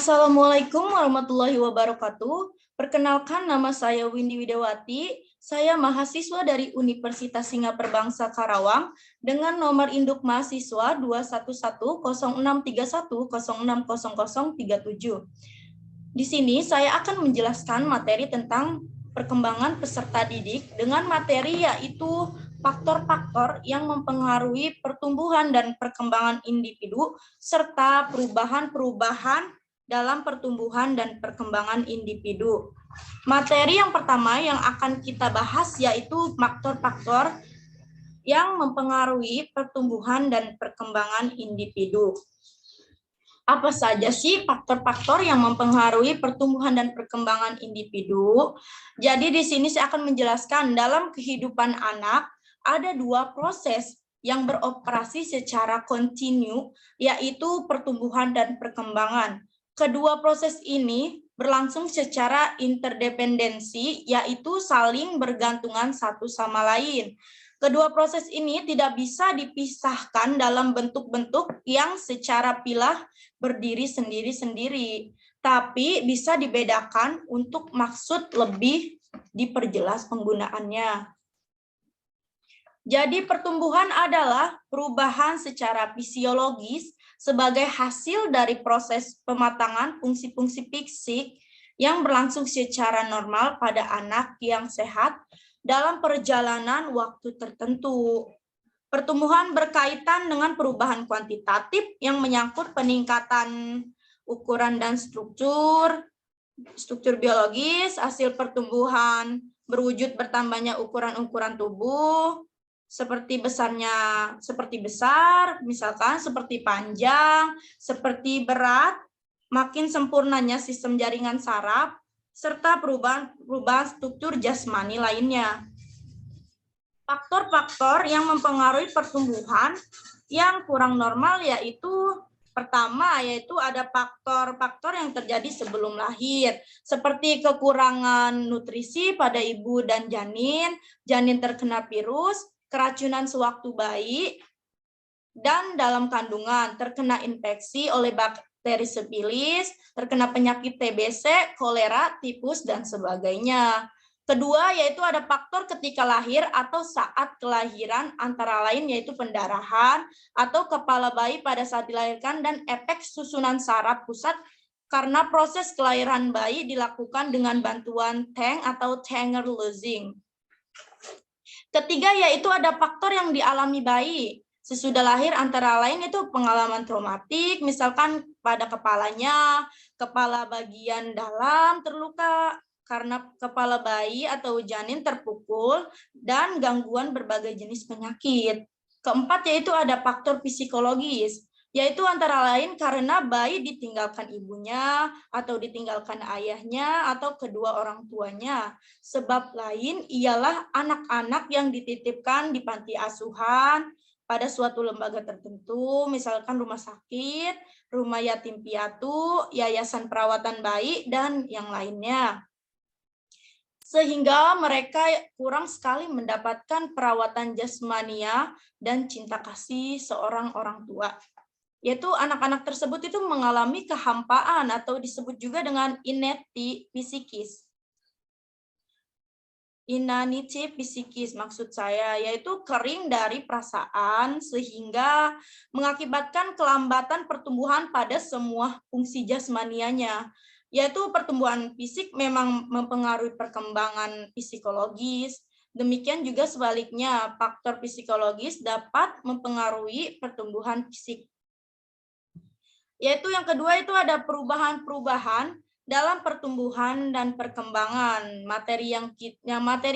Assalamualaikum warahmatullahi wabarakatuh. Perkenalkan, nama saya Windy Widawati. Saya mahasiswa dari Universitas Singapura Bangsa Karawang dengan nomor induk mahasiswa 2110631060037. Di sini saya akan menjelaskan materi tentang perkembangan peserta didik dengan materi yaitu faktor-faktor yang mempengaruhi pertumbuhan dan perkembangan individu serta perubahan-perubahan dalam pertumbuhan dan perkembangan individu. Materi yang pertama yang akan kita bahas yaitu faktor-faktor yang mempengaruhi pertumbuhan dan perkembangan individu. Apa saja sih faktor-faktor yang mempengaruhi pertumbuhan dan perkembangan individu? Jadi di sini saya akan menjelaskan dalam kehidupan anak ada dua proses yang beroperasi secara kontinu, yaitu pertumbuhan dan perkembangan. Kedua proses ini berlangsung secara interdependensi, yaitu saling bergantungan satu sama lain. Kedua proses ini tidak bisa dipisahkan dalam bentuk-bentuk yang secara pilah berdiri sendiri-sendiri, tapi bisa dibedakan untuk maksud lebih diperjelas penggunaannya. Jadi pertumbuhan adalah perubahan secara fisiologis sebagai hasil dari proses pematangan fungsi-fungsi fisik yang berlangsung secara normal pada anak yang sehat dalam perjalanan waktu tertentu. Pertumbuhan berkaitan dengan perubahan kuantitatif yang menyangkut peningkatan ukuran dan struktur biologis, hasil pertumbuhan berwujud bertambahnya ukuran-ukuran tubuh, seperti besar, misalkan seperti panjang, seperti berat, makin sempurnanya sistem jaringan saraf, serta perubahan struktur jasmani lainnya. Faktor-faktor yang mempengaruhi pertumbuhan yang kurang normal yaitu pertama, yaitu ada faktor-faktor yang terjadi sebelum lahir, seperti kekurangan nutrisi pada ibu dan janin terkena virus, keracunan sewaktu bayi, dan dalam kandungan, terkena infeksi oleh bakteri sifilis, terkena penyakit TBC, kolera, tifus, dan sebagainya. Kedua, yaitu ada faktor ketika lahir atau saat kelahiran, antara lain yaitu pendarahan atau kepala bayi pada saat dilahirkan dan efek susunan saraf pusat karena proses kelahiran bayi dilakukan dengan bantuan tank atau Tanger losing. Ketiga, yaitu ada faktor yang dialami bayi sesudah lahir, antara lain itu pengalaman traumatik, misalkan pada kepalanya, kepala bagian dalam terluka karena kepala bayi atau janin terpukul, dan gangguan berbagai jenis penyakit. Keempat, yaitu ada faktor psikologis, yaitu antara lain karena bayi ditinggalkan ibunya atau ditinggalkan ayahnya atau kedua orang tuanya. Sebab lain ialah anak-anak yang dititipkan di panti asuhan pada suatu lembaga tertentu, misalkan rumah sakit, rumah yatim piatu, yayasan perawatan bayi, dan yang lainnya. Sehingga mereka kurang sekali mendapatkan perawatan jasmania dan cinta kasih seorang orang tua. Yaitu anak-anak tersebut itu mengalami kehampaan atau disebut juga dengan inanity psikis maksud saya, yaitu kering dari perasaan sehingga mengakibatkan kelambatan pertumbuhan pada semua fungsi jasmanianya. Yaitu pertumbuhan fisik memang mempengaruhi perkembangan psikologis, demikian juga sebaliknya faktor psikologis dapat mempengaruhi pertumbuhan fisik. Yaitu yang kedua itu ada perubahan-perubahan dalam pertumbuhan dan perkembangan. Materi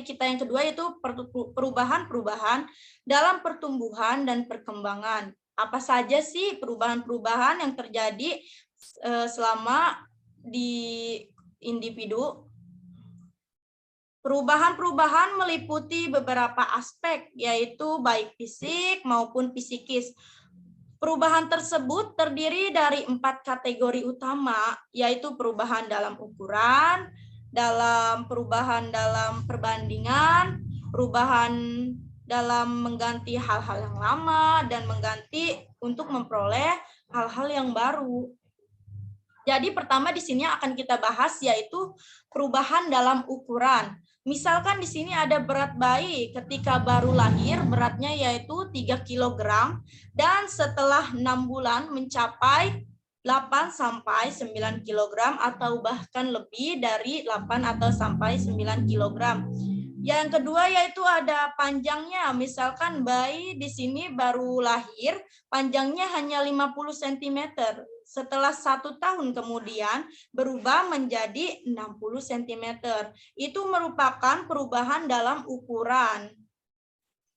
kita yang kedua itu perubahan-perubahan dalam pertumbuhan dan perkembangan. Apa saja sih perubahan-perubahan yang terjadi selama di individu? Perubahan-perubahan meliputi beberapa aspek, yaitu baik fisik maupun psikis. Perubahan tersebut terdiri dari 4 kategori utama, yaitu perubahan dalam ukuran, perubahan dalam perbandingan, perubahan dalam mengganti hal-hal yang lama, dan mengganti untuk memperoleh hal-hal yang baru. Jadi pertama di sini akan kita bahas yaitu perubahan dalam ukuran. Misalkan di sini ada berat bayi ketika baru lahir, beratnya yaitu 3 kg dan setelah 6 bulan mencapai 8 sampai 9 kg atau bahkan lebih dari 8 atau sampai 9 kg. Yang kedua yaitu ada panjangnya. Misalkan bayi di sini baru lahir, panjangnya hanya 50 cm. Setelah 1 tahun kemudian berubah menjadi 60 cm. Itu merupakan perubahan dalam ukuran.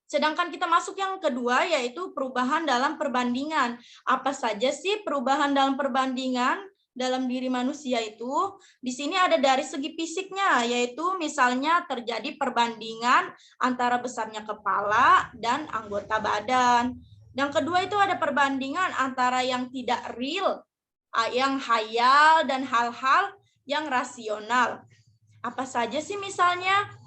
Sedangkan kita masuk yang kedua yaitu perubahan dalam perbandingan. Apa saja sih perubahan dalam perbandingan dalam diri manusia itu? Di sini ada dari segi fisiknya, yaitu misalnya terjadi perbandingan antara besarnya kepala dan anggota badan. Yang kedua itu ada perbandingan antara yang tidak real, yang hayal, dan hal-hal yang rasional. Apa saja sih misalnya?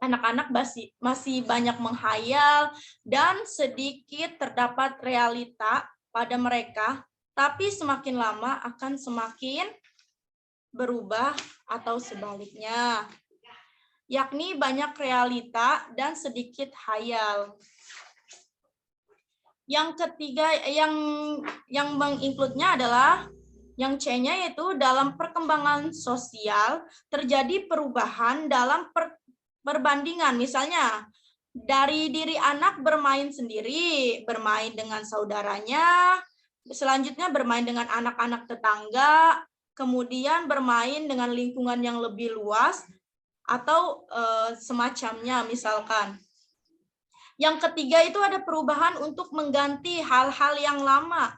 Anak-anak masih banyak menghayal dan sedikit terdapat realita pada mereka, tapi semakin lama akan semakin berubah atau sebaliknya, yakni banyak realita dan sedikit hayal. Yang ketiga yang menginclude-nya adalah yang C-nya yaitu dalam perkembangan sosial terjadi perubahan dalam perbandingan. Misalnya dari diri anak bermain sendiri, bermain dengan saudaranya, selanjutnya bermain dengan anak-anak tetangga, kemudian bermain dengan lingkungan yang lebih luas, atau semacamnya misalkan. Yang ketiga itu ada perubahan untuk mengganti hal-hal yang lama.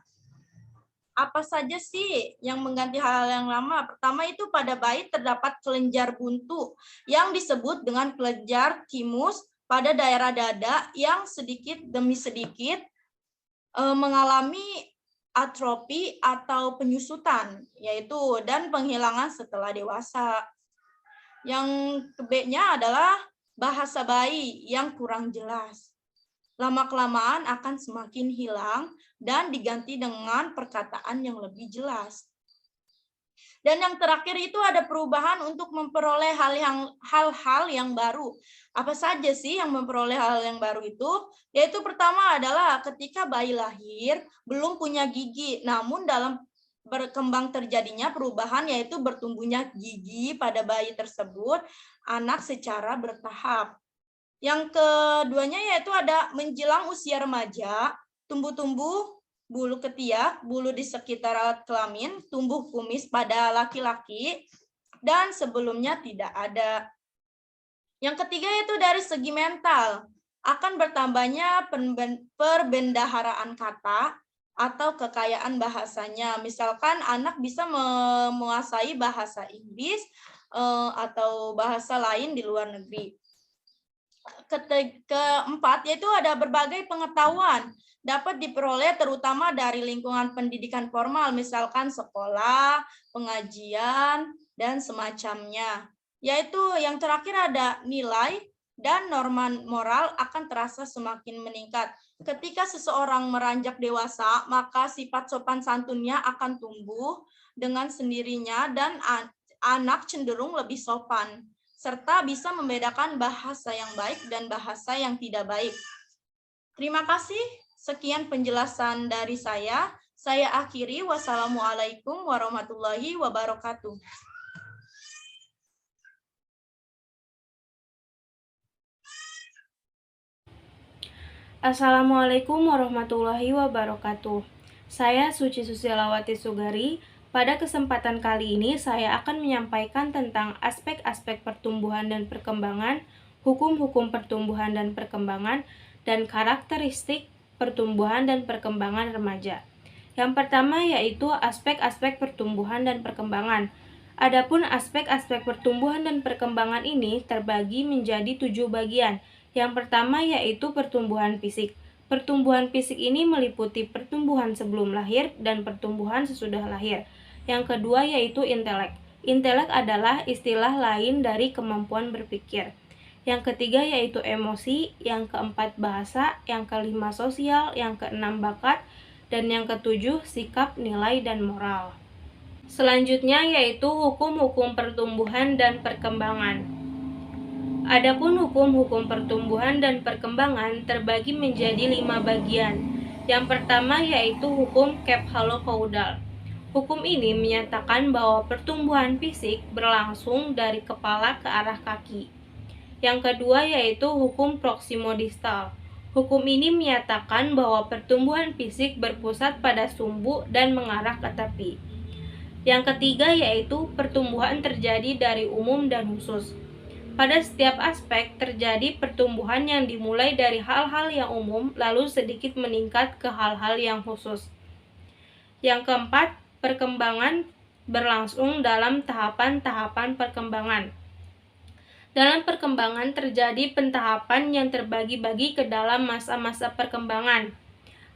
Apa saja sih yang mengganti hal-hal yang lama? Pertama itu pada bayi terdapat kelenjar buntu yang disebut dengan kelenjar thymus pada daerah dada yang sedikit demi sedikit mengalami atrofi atau penyusutan, yaitu dan penghilangan setelah dewasa. Yang B-nya adalah bahasa bayi yang kurang jelas. Lama-kelamaan akan semakin hilang dan diganti dengan perkataan yang lebih jelas. Dan yang terakhir itu ada perubahan untuk memperoleh hal-hal yang baru. Apa saja sih yang memperoleh hal yang baru itu? Yaitu pertama adalah ketika bayi lahir belum punya gigi, namun dalam berkembang terjadinya perubahan yaitu bertumbuhnya gigi pada bayi tersebut, anak secara bertahap. Yang keduanya yaitu ada menjelang usia remaja, tumbuh-tumbuh bulu ketiak, bulu di sekitar alat kelamin, tumbuh kumis pada laki-laki, dan sebelumnya tidak ada. Yang ketiga yaitu dari segi mental, akan bertambahnya perbendaharaan kata atau kekayaan bahasanya. Misalkan anak bisa menguasai bahasa Inggris atau bahasa lain di luar negeri. Keempat, yaitu ada berbagai pengetahuan dapat diperoleh terutama dari lingkungan pendidikan formal, misalkan sekolah, pengajian, dan semacamnya. Yaitu yang terakhir ada nilai dan norma moral akan terasa semakin meningkat. Ketika seseorang meranjak dewasa, maka sifat sopan santunnya akan tumbuh dengan sendirinya dan anak cenderung lebih sopan, serta bisa membedakan bahasa yang baik dan bahasa yang tidak baik. Terima kasih. Sekian penjelasan dari saya. Saya akhiri. Wassalamualaikum warahmatullahi wabarakatuh. Assalamualaikum warahmatullahi wabarakatuh. Saya Suci Susilawati Sugari. Pada kesempatan kali ini saya akan menyampaikan tentang aspek-aspek pertumbuhan dan perkembangan, hukum-hukum pertumbuhan dan perkembangan, dan karakteristik pertumbuhan dan perkembangan remaja. Yang pertama yaitu aspek-aspek pertumbuhan dan perkembangan. Adapun aspek-aspek pertumbuhan dan perkembangan ini terbagi menjadi 7 bagian. Yang pertama yaitu pertumbuhan fisik. Pertumbuhan fisik ini meliputi pertumbuhan sebelum lahir dan pertumbuhan sesudah lahir. Yang kedua yaitu intelek. Intelek adalah istilah lain dari kemampuan berpikir. Yang ketiga yaitu emosi, yang keempat bahasa, yang kelima sosial, yang keenam bakat, dan yang ketujuh sikap, nilai, dan moral. Selanjutnya yaitu hukum-hukum pertumbuhan dan perkembangan. Adapun hukum-hukum pertumbuhan dan perkembangan terbagi menjadi 5 bagian. Yang pertama yaitu hukum Kephallo-Caudal. Hukum ini menyatakan bahwa pertumbuhan fisik berlangsung dari kepala ke arah kaki. Yang kedua yaitu hukum Proximo-Distal. Hukum ini menyatakan bahwa pertumbuhan fisik berpusat pada sumbu dan mengarah ke tepi. Yang ketiga yaitu pertumbuhan terjadi dari umum dan khusus. Pada setiap aspek terjadi pertumbuhan yang dimulai dari hal-hal yang umum lalu sedikit meningkat ke hal-hal yang khusus. Yang keempat, perkembangan berlangsung dalam tahapan-tahapan perkembangan. Dalam perkembangan terjadi pentahapan yang terbagi-bagi ke dalam masa-masa perkembangan.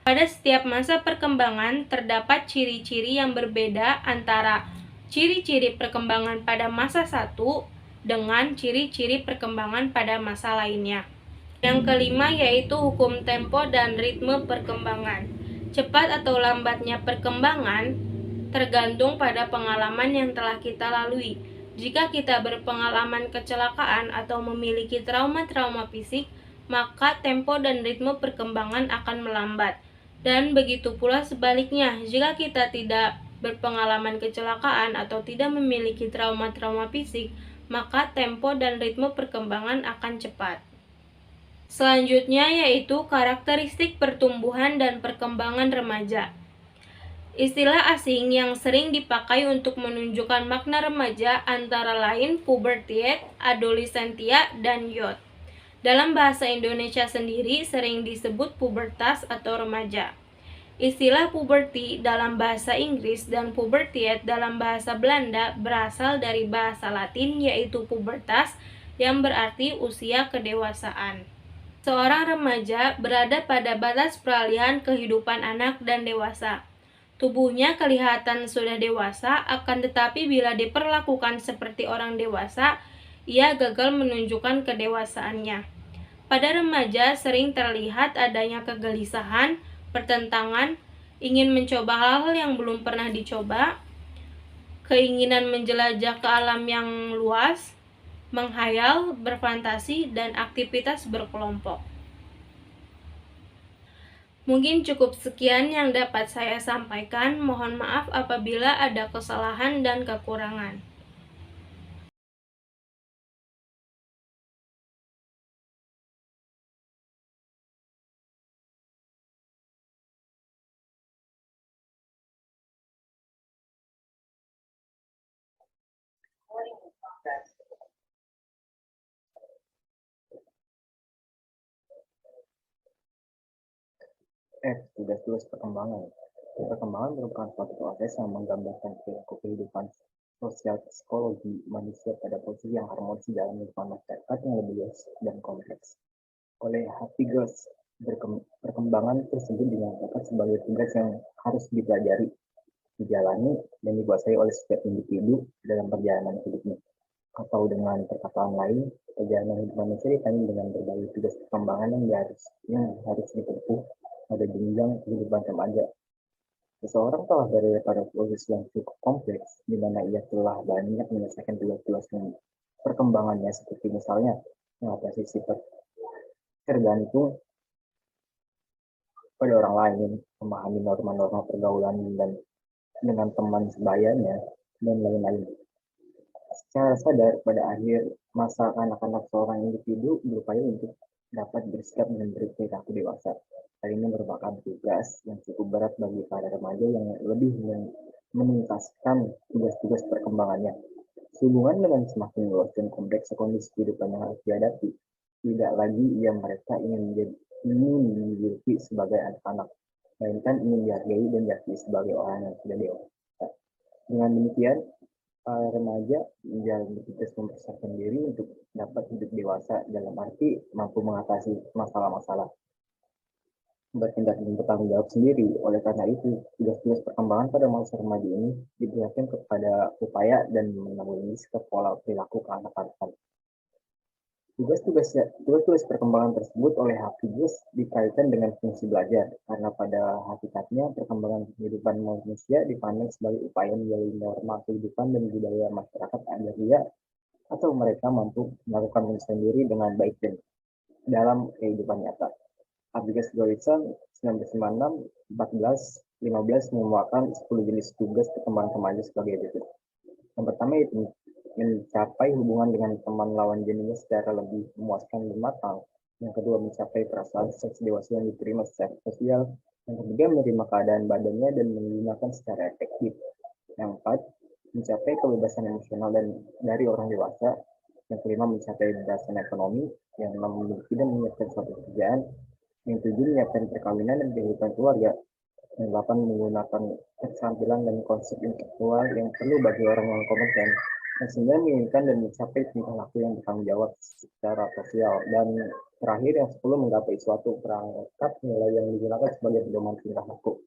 Pada setiap masa perkembangan terdapat ciri-ciri yang berbeda antara ciri-ciri perkembangan pada masa satu dengan ciri-ciri perkembangan pada masa lainnya. Yang kelima yaitu hukum tempo dan ritme perkembangan. Cepat atau lambatnya perkembangan tergantung pada pengalaman yang telah kita lalui. Jika kita berpengalaman kecelakaan atau memiliki trauma-trauma fisik, maka tempo dan ritme perkembangan akan melambat. Dan begitu pula sebaliknya, jika kita tidak berpengalaman kecelakaan atau tidak memiliki trauma-trauma fisik, maka tempo dan ritme perkembangan akan cepat. Selanjutnya yaitu karakteristik pertumbuhan dan perkembangan remaja. Istilah asing yang sering dipakai untuk menunjukkan makna remaja antara lain pubertiet, adolescentia, dan youth. Dalam bahasa Indonesia sendiri sering disebut pubertas atau remaja. Istilah puberty dalam bahasa Inggris dan pubertiet dalam bahasa Belanda berasal dari bahasa Latin yaitu pubertas yang berarti usia kedewasaan. Seorang remaja berada pada batas peralihan kehidupan anak dan dewasa. Tubuhnya kelihatan sudah dewasa, akan tetapi bila diperlakukan seperti orang dewasa, ia gagal menunjukkan kedewasaannya. Pada remaja sering terlihat adanya kegelisahan, pertentangan, ingin mencoba hal-hal yang belum pernah dicoba, keinginan menjelajah ke alam yang luas, menghayal, berfantasi, dan aktivitas berkelompok. Mungkin cukup sekian yang dapat saya sampaikan. Mohon maaf apabila ada kesalahan dan kekurangan. Tugas-tugas perkembangan. Perkembangan merupakan suatu proses yang menggambarkan perilaku kehidupan sosial psikologi manusia pada posisi yang harmonis dalam lingkungan masyarakat yang lebih luas dan kompleks. Oleh Happy perkembangan tersebut dinyatakan sebagai tugas yang harus dipelajari, dijalani, dan dikuasai oleh setiap individu dalam perjalanan hidupnya. Atau dengan perkataan lain, perjalanan hidup manusia ditandai dengan berbagai tugas perkembangan yang harus ditempuh pada jenjang kehidupan remaja. Seseorang telah berada pada posisi yang cukup kompleks, di mana ia telah banyak menyelesaikan tugas-tugas perkembangannya, seperti misalnya mengatasi sifat tergantung pada orang lain, memahami norma-norma pergaulan dan dengan teman sebayanya, dan lain-lain. Secara sadar, pada akhir masa anak-anak seorang individu berupaya untuk dapat bersikap dan berperilaku dewasa. Hal ini merupakan tugas yang cukup berat bagi para remaja yang lebih menuntaskan tugas-tugas perkembangannya. Sehubungan dengan semakin luas dan kompleks kondisi kehidupan yang harus dihadapi, tidak lagi mereka ingin dimiliki sebagai anak-anak, melainkan ingin dihargai dan diakui sebagai orang yang sudah dewasa. Dengan demikian, para remaja menjalani tugas mempersiapkan diri untuk dapat hidup dewasa dalam arti mampu mengatasi masalah-masalah, bertindak dan bertanggung jawab sendiri. Oleh karena itu, tugas-tugas perkembangan pada masa remaja ini diberikan kepada upaya dan menanggulangi sikap pola perilaku keanak-anakan. Tugas-tugas perkembangan tersebut oleh Hafiz dikaitkan dengan fungsi belajar, karena pada hakikatnya perkembangan kehidupan manusia dipandang sebagai upaya menjalin norma kehidupan dan budaya masyarakat agar dia atau mereka mampu melakukan sendiri dengan baik dan dalam kehidupan nyata. Hafiz Goisan 1956-14-15 memuatkan 10 jenis tugas perkembangan remaja sebagai berikut. Yang pertama itu mencapai hubungan dengan teman lawan jenisnya secara lebih memuaskan dan matang. Yang kedua, mencapai perasaan seks dewasa yang diterima secara sosial. Yang ketiga, menerima keadaan badannya dan menggunakan secara efektif. Yang keempat, mencapai kebebasan emosional dan dari orang dewasa. Yang kelima, mencapai kebebasan ekonomi. Yang enam, memiliki dan menyiapkan suatu pekerjaan. Yang tujuh, menyiapkan perkawinan dan kehidupan keluarga. Yang delapan, menggunakan keterampilan dan konsep intelektual yang perlu bagi orang yang kompeten. Yang sembilan, menginginkan dan mencapai tingkah laku yang bertanggung jawab secara sosial. Dan terakhir, yang 10, menggapai suatu perangkat nilai yang digunakan sebagai pedoman tingkah laku.